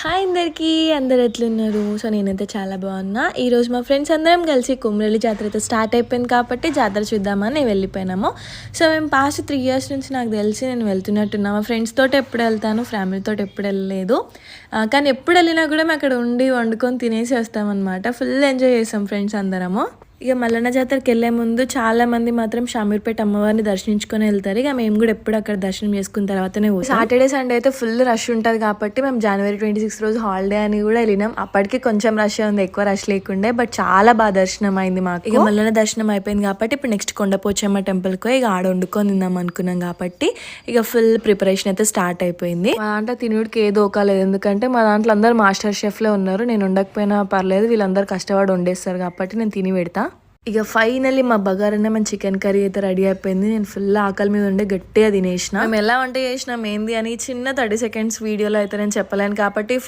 Hi అందరికీ, అందరు ఎట్లున్నారు? సో నేనైతే చాలా బాగున్నా. ఈరోజు మా ఫ్రెండ్స్ అందరం కలిసి కుమ్రెల్లి జాతర అయితే స్టార్ట్ అయిపోయింది కాబట్టి జాతర చూద్దామని వెళ్ళిపోయినాము. సో మేము పాస్ట్ 3 years నుంచి నాకు తెలిసి నేను వెళ్తున్నట్టున్నా. మా ఫ్రెండ్స్ తోటి ఎప్పుడు వెళ్తాను, ఫ్యామిలీతో ఎప్పుడు వెళ్ళలేదు. కానీ ఎప్పుడు వెళ్ళినా కూడా మేము అక్కడ ఉండి వండుకొని తినేసి వస్తామన్నమాట. ఫుల్ ఎంజాయ్ చేస్తాం ఫ్రెండ్స్ అందరము. ఇక మల్లన్న జాతరకి వెళ్ళే ముందు చాలా మంది మాత్రం షామీర్పేట అమ్మవారిని దర్శించుకొని వెళ్తారు. ఇక మేము కూడా ఎప్పుడు అక్కడ దర్శనం చేసుకున్న తర్వాతనే సాటర్డే సండే అయితే ఫుల్ రష్ ఉంటుంది కాబట్టి మేము January 26 రోజు హాలిడే అని కూడా వెళ్ళినాం. అప్పటికి కొంచెం రష్ ఉంది, ఎక్కువ రష్ లేకుండే, బట్ చాలా బాగా దర్శనం అయింది మాకు. ఇక మల్లన్న దర్శనం అయిపోయింది కాబట్టి ఇప్పుడు నెక్స్ట్ కొండపోచమ్మ టెంపుల్కి ఇక ఆడ వండుకొని తిందాం అనుకున్నాం కాబట్టి ఇక ఫుల్ ప్రిపరేషన్ అయితే స్టార్ట్ అయిపోయింది. మా దాంట్లో తినుడికి ఏదో ఒకలేదు, ఎందుకంటే మా దాంట్లో అందరు మాస్టర్ షెఫ్లే ఉన్నారు. నేను ఉండకపోయినా పర్లేదు, వీళ్ళందరూ కష్టపడి వండేస్తారు కాబట్టి నేను తిని పెడతా. ఇక ఫైనల్లీ మా బగారన్న మన చికెన్ కర్రీ అయితే రెడీ అయిపోయింది. నేను ఫుల్ ఆకలి మీద ఉండే గట్టిగా తినేసిన. మేము ఎలా వంట చేసినాం ఏంది అని చిన్న 30 seconds వీడియోలో అయితే నేను చెప్పలేను కాబట్టి